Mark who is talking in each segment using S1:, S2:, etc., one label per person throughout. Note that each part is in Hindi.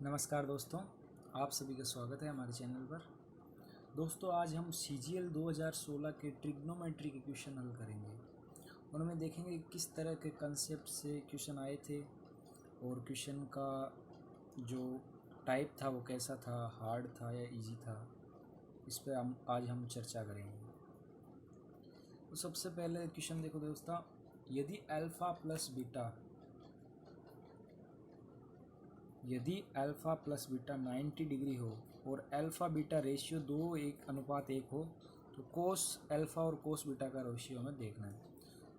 S1: नमस्कार दोस्तों, आप सभी का स्वागत है हमारे चैनल पर। दोस्तों, आज हम CGL 2016 के ट्रिग्नोमेट्री के क्वेश्चन हल करेंगे। उनमें देखेंगे कि किस तरह के कंसेप्ट से क्वेश्चन आए थे और क्वेश्चन का जो टाइप था वो कैसा था, हार्ड था या इजी था। इस पर आज हम चर्चा करेंगे। तो सबसे पहले क्वेश्चन देखो दोस्तों, यदि अल्फ़ा प्लस बीटा 90 डिग्री हो और अल्फ़ा बीटा रेशियो 2:1 हो तो कोस अल्फ़ा और कोस बीटा का रेशियो हमें देखना है।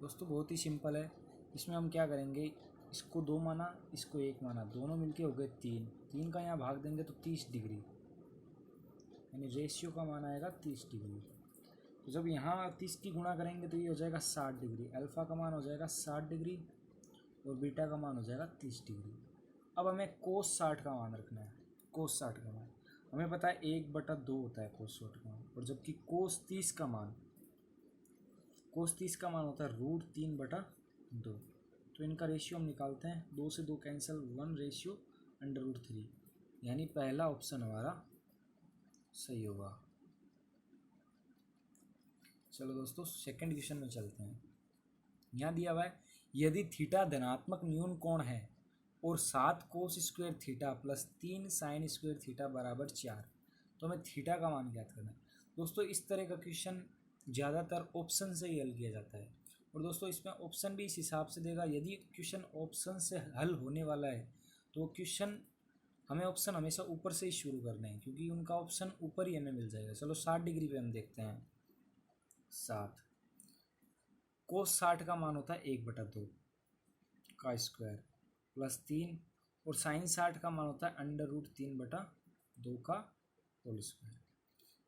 S1: दोस्तों बहुत ही सिंपल है। इसमें हम क्या करेंगे, इसको 2 माना, इसको 1 माना, दोनों मिलके हो गए 3। 3 का यहाँ भाग देंगे तो 30 डिग्री, यानी रेशियो का मान आएगा 30 डिग्री। तो जब यहाँ 30 की गुणा करेंगे तो ये हो जाएगा 60 डिग्री। अल्फ़ा का मान हो जाएगा 60 डिग्री और बीटा का मान हो जाएगा 30 डिग्री। अब हमें कोस 60 का मान रखना है। कोस 60 का मान हमें पता है 1/2 होता है कोस 60 का मान, और जबकि कोस 30 का मान होता है √3/2। तो इनका रेशियो हम निकालते हैं, 2 से 2 कैंसिल, 1 रेशियो √3, यानी पहला ऑप्शन हमारा सही होगा। चलो दोस्तों सेकंड क्वेश्चन में चलते हैं। यहाँ दिया हुआ है, यदि थीटा धनात्मक न्यून कोण है और 7 कोस square theta plus 3 sign square theta बराबर 4, तो हमें थीटा का मान ज्ञात करना है। दोस्तों इस तरह का क्वेश्चन ज़्यादातर ऑप्शन से ही हल किया जाता है, और दोस्तों इसमें ऑप्शन भी इस हिसाब से देगा, यदि क्वेश्चन ऑप्शन से हल होने वाला है तो क्वेश्चन हमें ऑप्शन हमेशा ऊपर से ही शुरू करने हैं, क्योंकि उनका ऑप्शन ऊपर ही हमें मिल जाएगा। चलो 60 डिग्री पे हम देखते हैं। 7 कोस 60 का मान होता है 1/2 का स्क्वायर प्लस 3, और साइन 60 का मान होता है √3/2 का होल स्क्वायर।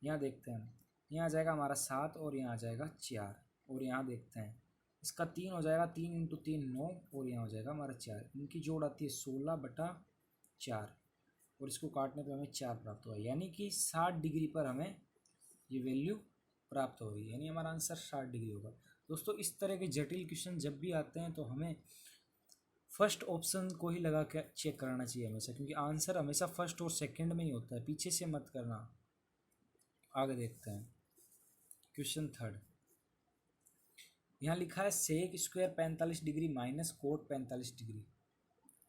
S1: यहाँ देखते हैं, यहाँ आ जाएगा हमारा 7 और यहाँ आ जाएगा 4, और यहाँ देखते हैं इसका 3 हो जाएगा, 3 × 3 9, और यहाँ हो जाएगा हमारा 4। इनकी जोड़ आती है 16/4, और इसको काटने पर हमें 4 प्राप्त हुआ, यानी कि 60 डिग्री पर हमें ये वैल्यू प्राप्त हो रही है, यानी हमारा आंसर 60 डिग्री होगा। दोस्तों इस तरह के जटिल क्वेश्चन जब भी आते हैं तो हमें फर्स्ट ऑप्शन को ही लगा के चेक कराना चाहिए हमेशा, क्योंकि आंसर हमेशा फर्स्ट और सेकंड में ही होता है, पीछे से मत करना। आगे देखते हैं क्वेश्चन थर्ड। यहाँ लिखा है sec square 45 degree minus cot 45 degree,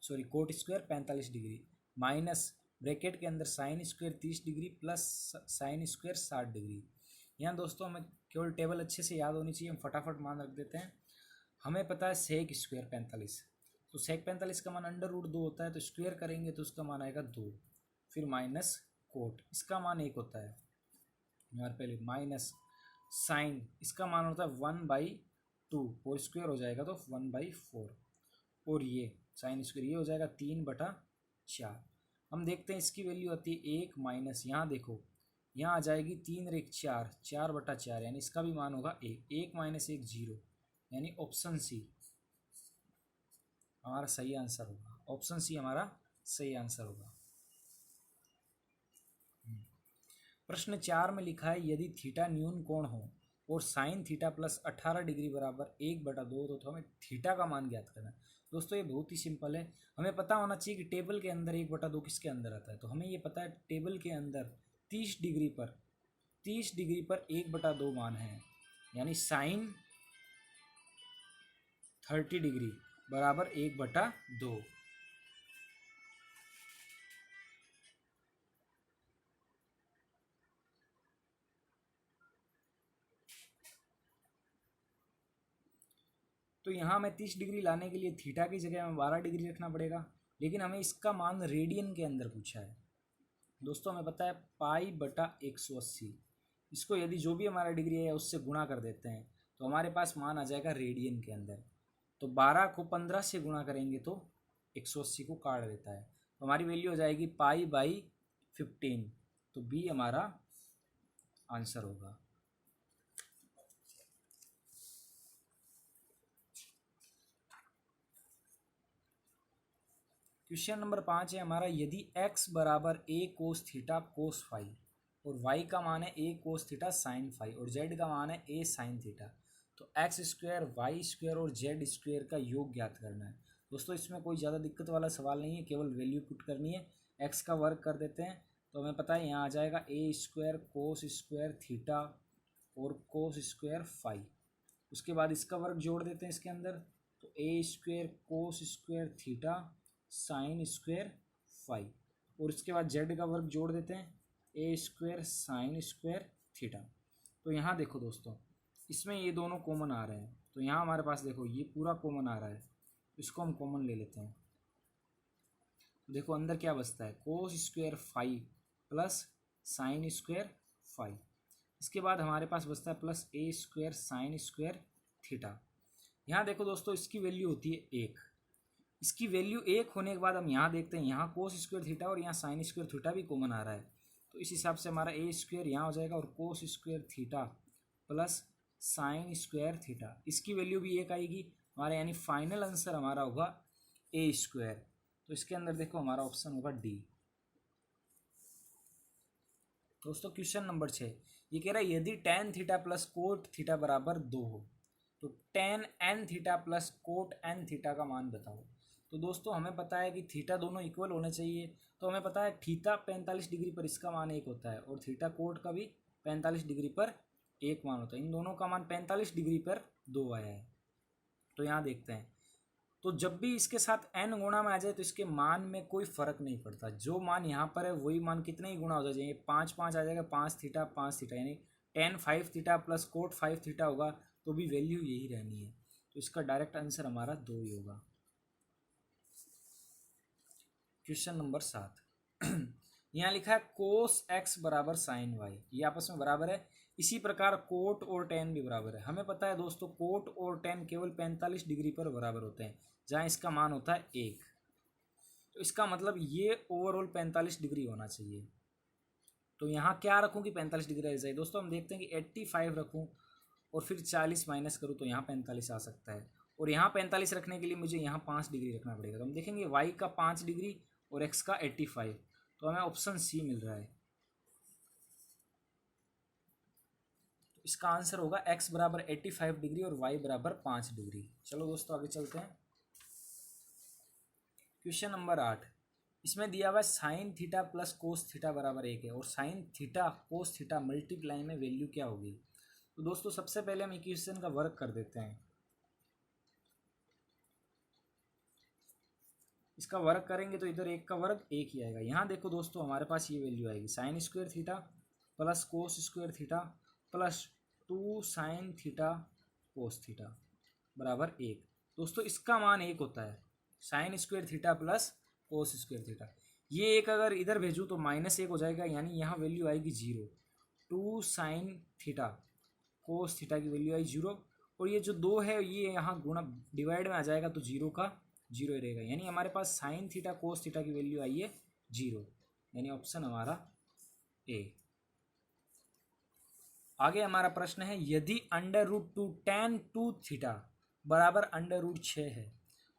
S1: sorry cot square 45 degree minus bracket के अंदर sine square 30 degree plus sine square 60 degree. यहाँ दोस्तों हमें केवल टेबल अच्छे से याद होनी चाहिए, हम फटाफट मान रख देते हैं। हमें पता है सेक स्क्वायर 45, तो सेक 45 का मान √2 होता है, तो स्क्वायर करेंगे तो उसका मान आएगा 2, फिर माइनस कोट इसका मान 1 होता है, यार पहले माइनस साइन इसका मान होता है 1/2, और स्क्वायर हो जाएगा तो 1/4, और ये साइन स्क्वायर ये हो जाएगा 3/4। हम देखते हैं इसकी वैल्यू आती है 1 माइनस, यहाँ देखो यहाँ आ जाएगी 3 और 1 4, 4/4, यानी इसका भी मान होगा 1। 1 माइनस 1 0, यानी ऑप्शन सी हमारा सही आंसर होगा। ऑप्शन सी हमारा सही आंसर होगा। प्रश्न 4 में लिखा है, यदि थीटा न्यून कोण हो और साइन थीटा प्लस 18 डिग्री बराबर 1/2 तो हमें थीटा का मान ज्ञात करना है। दोस्तों ये बहुत ही सिंपल है, हमें पता होना चाहिए कि टेबल के अंदर 1/2 किसके अंदर आता है। तो हमें ये पता है टेबल के अंदर 30 डिग्री पर 1/2 मान है, यानी साइन 30 डिग्री बराबर 1/2। तो यहाँ हमें 30 डिग्री लाने के लिए थीटा की जगह हमें 12 डिग्री रखना पड़ेगा, लेकिन हमें इसका मान रेडियन के अंदर पूछा है। दोस्तों हमें पता है π/180, इसको यदि जो भी हमारा डिग्री है उससे गुणा कर देते हैं तो हमारे पास मान आ जाएगा रेडियन के अंदर। तो 12 को 15 से गुणा करेंगे तो 180 को काट देता है, तो हमारी वैल्यू हो जाएगी π/15, तो बी हमारा आंसर होगा। क्वेश्चन नंबर 5 है हमारा, यदि x बराबर a cos theta cos phi और y का मान है a cos theta sine phi और z का मान है a साइन थीटा, तो x स्क्वायर वाई स्क्वायर और z स्क्वायर का योग ज्ञात करना है। दोस्तों इसमें कोई ज़्यादा दिक्कत वाला सवाल नहीं है, केवल वैल्यू पुट करनी है। एक्स का वर्ग कर देते हैं तो हमें पता है यहाँ आ जाएगा ए स्क्वायर कोस स्क्वायर थीटा और कोस स्क्वायर फाई। उसके बाद इसका वर्ग जोड़ देते हैं इसके अंदर, तो a square cos square theta sine square phi. और इसके बाद जेड का वर्ग जोड़ देते हैं, a square sine square theta. तो यहाँ देखो दोस्तों, इसमें ये दोनों कॉमन आ रहे हैं, तो यहाँ हमारे पास देखो ये पूरा कॉमन आ रहा है, इसको हम कॉमन ले लेते हैं। देखो अंदर क्या बचता है, cos square phi plus sine square phi. इसके बाद हमारे पास बचता है plus a square sine square theta. यहाँ देखो दोस्तों, इसकी वैल्यू होती है 1। इसकी वैल्यू 1 होने के बाद हम यहाँ देखते हैं, यहाँ कोस स्क्वायर थीटा और यहाँ साइन स्क्वायर थीटा भी कॉमन आ रहा है, तो इस हिसाब से हमारा ए स्क्वायर यहाँ हो जाएगा और कोस square theta plus sine square theta, इसकी वैल्यू भी 1 आएगी हमारा, यानी फाइनल आंसर हमारा होगा ए स्क्वायर। तो इसके अंदर देखो हमारा ऑप्शन होगा डी। दोस्तों क्वेश्चन नंबर 6 ये कह रहा है यदि tan theta plus cot theta बराबर 2 हो तो tan n theta plus coat n theta का मान बताओ। तो दोस्तों हमें पता है कि थीटा दोनों इक्वल होने चाहिए, तो हमें पता है थीटा 45 डिग्री पर इसका मान 1 होता है और थीटा कोट का भी 45 डिग्री पर 1 मान होता है। इन दोनों का मान 45 डिग्री पर 2 आया है। तो यहाँ देखते हैं, तो जब भी इसके साथ n गुणा में आ जाए तो इसके मान में कोई फर्क नहीं पड़ता, जो मान यहाँ पर है वही मान कितने ही गुणा हो जाए, 5 5 आ जाएगा, 5 थीटा 5 थीटा, यानी tan 5 theta plus coat 5 theta होगा तो भी वैल्यू यही रहनी है। तो इसका डायरेक्ट आंसर हमारा 2 ही होगा। क्वेश्चन नंबर 7 यहाँ लिखा है कोस एक्स बराबर साइन वाई, ये आपस में बराबर है। इसी प्रकार कोट और टेन भी बराबर है। हमें पता है दोस्तों कोट और टेन केवल 45 डिग्री पर बराबर होते हैं, जहाँ इसका मान होता है 1। तो इसका मतलब ये ओवरऑल 45 डिग्री होना चाहिए। तो यहाँ क्या रखूँ कि 45 डिग्री रह जाए। दोस्तों हम देखते हैं कि 85 रखूँ और फिर 40 माइनस करूँ तो यहाँ 45 आ सकता है, और यहाँ 45 रखने के लिए मुझे यहाँ 5 डिग्री रखना पड़ेगा। तो हम देखेंगे वाई का 5 डिग्री और एक्स का 85, तो हमें ऑप्शन सी मिल रहा है। इसका आंसर होगा x बराबर 85 डिग्री और y बराबर 5 डिग्री। चलो दोस्तों आगे चलते हैं। क्वेश्चन नंबर 8 इसमें दिया हुआ है sine theta plus cos theta बराबर 1 है और sine theta cos theta multiply में वैल्यू क्या होगी। तो दोस्तों सबसे पहले हम इक्वेशन का वर्क कर देते हैं। इसका वर्क करेंगे तो इधर 1 का वर्ग 1 ही आएगा। यहाँ देखो दोस्तों हमारे पास ये वैल्यू आएगी, साइन स्क्वायर थीटा प्लस कोस square theta plus 2 sine theta cos theta बराबर 1। दोस्तों इसका मान 1 होता है, साइन स्क्वायर थीटा प्लस कोस स्क्वायर थीटा। ये 1 अगर इधर भेजूँ तो -1 हो जाएगा, यानी यहाँ वैल्यू आएगी 0। 2 साइन थीटा कोस थीटा की वैल्यू आई 0, और ये जो 2 है ये यहाँ गुणा डिवाइड में आ जाएगा तो 0 का 0 ही रहेगा, यानी हमारे पास साइन थीटा कोस थीटा की वैल्यू आई है 0, यानी ऑप्शन हमारा ए। आगे हमारा प्रश्न है यदि √2 tan 2 थीटा बराबर √6 है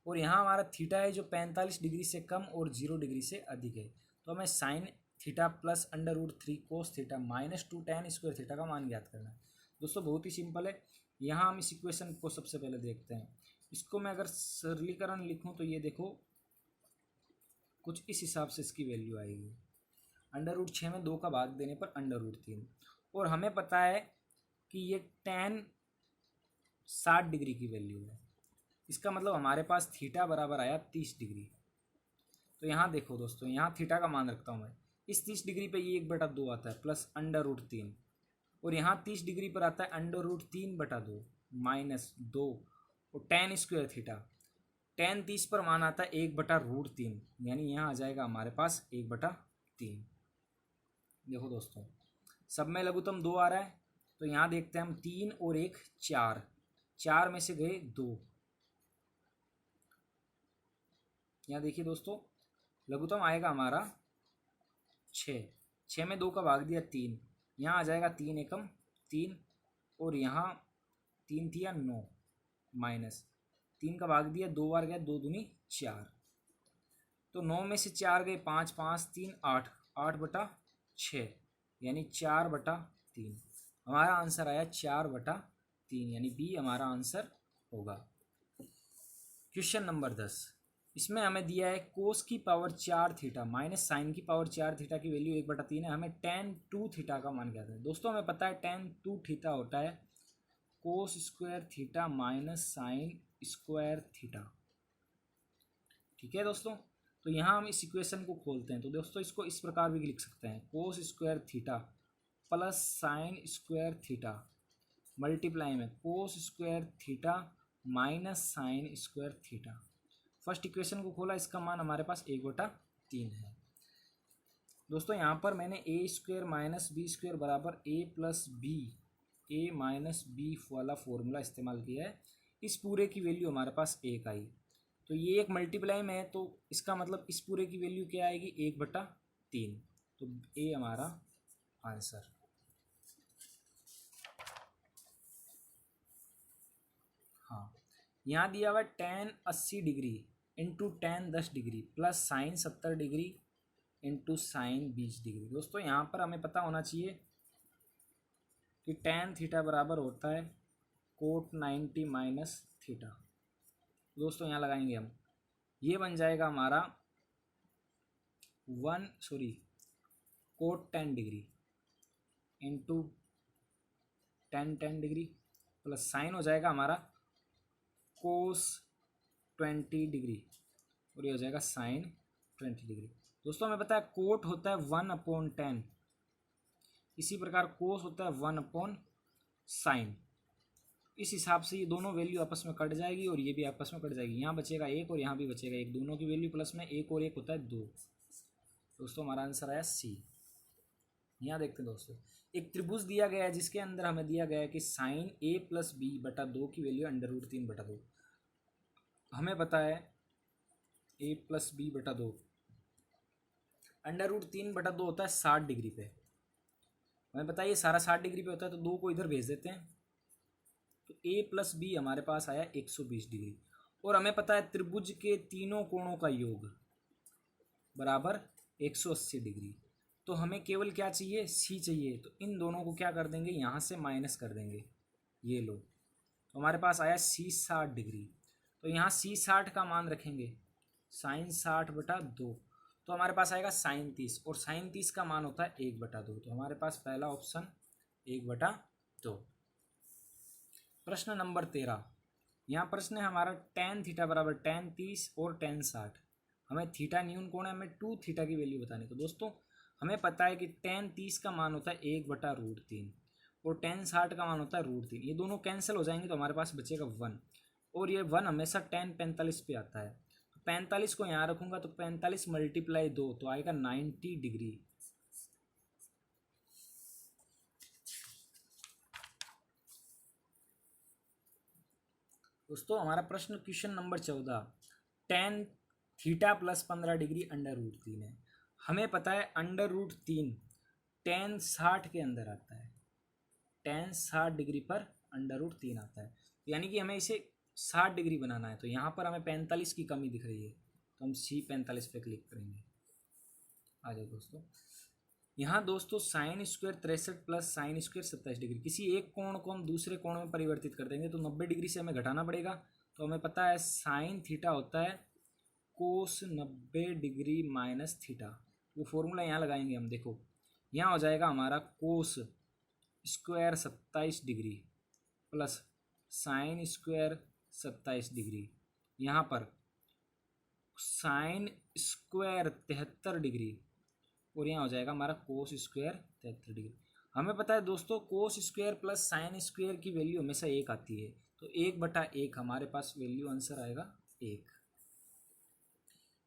S1: और यहाँ हमारा थीटा है जो 45 डिग्री से कम और 0 डिग्री से अधिक है, तो हमें sign theta plus √3 cos theta -2 tan square theta का मान ज्ञात करना है। दोस्तों बहुत ही सिंपल है। यहाँ हम इस इक्वेशन को सबसे पहले देखते हैं। इसको मैं अगर सरलीकरण लिखूँ तो ये देखो कुछ इस हिसाब से इसकी वैल्यू आएगी, √6 में 2 का भाग देने पर √3, और हमें पता है कि ये tan 60 डिग्री की वैल्यू है। इसका मतलब हमारे पास थीटा बराबर आया 30 डिग्री। तो यहाँ देखो दोस्तों, यहाँ थीटा का मान रखता हूँ मैं, इस 30 डिग्री पे ये 1/2 आता है प्लस √3, और यहाँ 30 डिग्री पर आता है √3/2 -2, और tan स्क्वायर थीटा, tan 30 पर मान आता है 1/√3, यानी यहाँ आ जाएगा हमारे पास 1/3। देखो दोस्तों सब में लघुत्तम 2 आ रहा है, तो यहाँ देखते हैं हम 3 और 1 4, 4 में से गए 2। यहाँ देखिए दोस्तों लघुत्तम आएगा हमारा 6, 6 में 2 का भाग दिया 3, यहाँ आ जाएगा 3 एकम 3, और यहाँ 3 थी या 9 माइनस 3 का भाग दिया 2 बार गया, 2 दूनी 4, तो 9 में से 4 गए 5, 5 3 8, 8/6, यानी 4/3। हमारा आंसर आया 4/3, यानी बी हमारा आंसर होगा। क्वेश्चन नंबर 10 इसमें हमें दिया है कोस की पावर 4 थीटा माइनस साइन की पावर 4 थीटा की वैल्यू 1/3 है। हमें tan 2 थीटा का मान ज्ञात है। दोस्तों हमें पता है tan 2 थीटा होता है cos square theta minus sine square theta. ठीक है दोस्तों, तो यहाँ हम इस इक्वेशन को खोलते हैं। तो दोस्तों इसको इस प्रकार भी लिख सकते हैं, cos square theta plus sine square theta multiply में cos square theta minus sine square theta. First equation को खोला, इसका मान हमारे पास 1/3 है। दोस्तों यहाँ पर मैंने ए स्क्वायर माइनस बी स्क्वायर बराबर ए प्लस बी ए माइनस बी वाला फॉर्मूला इस्तेमाल किया है। इस पूरे की वैल्यू हमारे पास 1 आई, तो ये एक मल्टीप्लाई में है, तो इसका मतलब इस पूरे की वैल्यू क्या आएगी 1/3। तो ए हमारा आंसर। हाँ, यहाँ दिया हुआ tan 80 degree into tan 10 degree plus sign 70 degree into sine 20 degree. दोस्तों यहाँ पर हमें पता होना चाहिए कि tan थीटा बराबर होता है कोट 90 माइनस थीटा। दोस्तों यहाँ लगाएंगे हम, ये बन जाएगा हमारा cot 10 degree into tan degree plus sine हो जाएगा हमारा कोस 20 डिग्री और ये हो जाएगा साइन 20 डिग्री। दोस्तों हमें पता है कोट होता है 1/10, इसी प्रकार कोस होता है 1/साइन। इस हिसाब से ये दोनों वैल्यू आपस में कट जाएगी और ये भी आपस में कट जाएगी। यहाँ बचेगा 1 और यहाँ भी बचेगा 1, दोनों की वैल्यू प्लस में 1 और 1 होता है 2। दोस्तों हमारा आंसर आया सी। यहाँ देखते हैं दोस्तों, एक त्रिभुज दिया गया है जिसके अंदर हमें दिया गया है कि साइन a प्लस b/2 की वैल्यू √3/2। हमें पता है a प्लस b/2 √3/2 होता है 60 डिग्री पे। हमें पता है ये सारा 60 डिग्री पे होता है, तो 2 को इधर भेज देते हैं, तो a प्लस b हमारे पास आया 120 डिग्री। और हमें पता है त्रिभुज के तीनों कोणों का योग बराबर 180 डिग्री। तो हमें केवल क्या चाहिए, सी चाहिए। तो इन दोनों को क्या कर देंगे, यहाँ से माइनस कर देंगे, ये लो। तो हमारे पास आया सी 60 डिग्री। तो यहाँ सी 60 का मान रखेंगे साइन 60/2, तो हमारे पास आएगा साइन 30 और साइन 30 का मान होता है 1/2। तो हमारे पास पहला ऑप्शन 1/2। प्रश्न नंबर 13, यहाँ प्रश्न है हमारा tan थीटा बराबर tan 30 और tan 60। हमें थीटा न्यून कोण है, हमें 2 थीटा की वैल्यू बतानी। तो दोस्तों हमें पता है कि tan 30 का मान होता है 1/√3 और tan 60 का मान होता है √3। ये दोनों कैंसिल हो जाएंगे तो हमारे पास बचेगा 1, और ये 1 हमेशा tan 45 पे आता है। तो 45 को यहाँ रखूँगा तो 45 × 2 तो आएगा 90 डिग्री। दोस्तों हमारा प्रश्न question number 14, tan theta plus 15 degree √3 है। हमें पता है √3 tan 60 के अंदर आता है, tan 60 डिग्री पर √3 आता है, यानी कि हमें इसे 60 डिग्री बनाना है। तो यहाँ पर हमें 45 की कमी दिख रही है, तो हम C 45 पे क्लिक करेंगे। आ जाओ दोस्तों, यहाँ दोस्तों sine square 63 plus sine square 27 degree, किसी एक कोण को हम दूसरे कोण में परिवर्तित कर देंगे तो 90 डिग्री से हमें घटाना पड़ेगा। तो हमें पता है साइन थीटा होता है कोस 90 डिग्री माइनस थीटा। वो फॉर्मूला यहाँ लगाएंगे हम, देखो यहाँ हो जाएगा हमारा cos square 27 degree plus sine square 27 degree, यहाँ पर साइन स्क्वायर 73 डिग्री और यहाँ हो जाएगा हमारा कोस स्क्वायर 73 डिग्री। हमें पता है दोस्तों cos square plus sine square की वैल्यू हमेशा 1 आती है, तो 1/1 हमारे पास वैल्यू आंसर आएगा 1।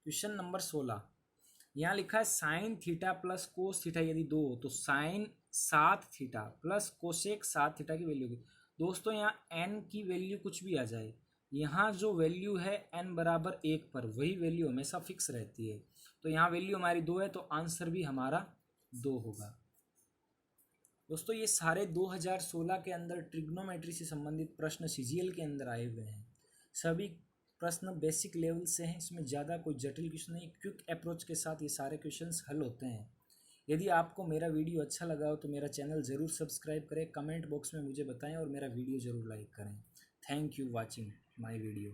S1: क्वेश्चन नंबर 16, यहाँ लिखा है sine theta plus cos theta यदि 2 हो तो sine 7 theta plus cosec 7 theta की वैल्यू की। दोस्तों यहाँ n की वैल्यू कुछ भी आ जाए, यहाँ जो वैल्यू है n बराबर 1 पर वही वैल्यू हमेशा फिक्स रहती है। तो यहाँ वैल्यू हमारी 2 है, तो आंसर भी हमारा 2 होगा। दोस्तों ये सारे 2016 के अंदर ट्रिग्नोमेट्री से संबंधित प्रश्न CGL के अंदर आए हुए हैं। सभी प्रश्न बेसिक लेवल से हैं, इसमें ज़्यादा कोई जटिल क्वेश्चन नहीं, क्विक अप्रोच के साथ ये सारे क्वेश्चंस हल होते हैं। यदि आपको मेरा वीडियो अच्छा लगा हो तो मेरा चैनल ज़रूर सब्सक्राइब करें, कमेंट बॉक्स में मुझे बताएं और मेरा वीडियो ज़रूर लाइक करें। Thank you watching my video.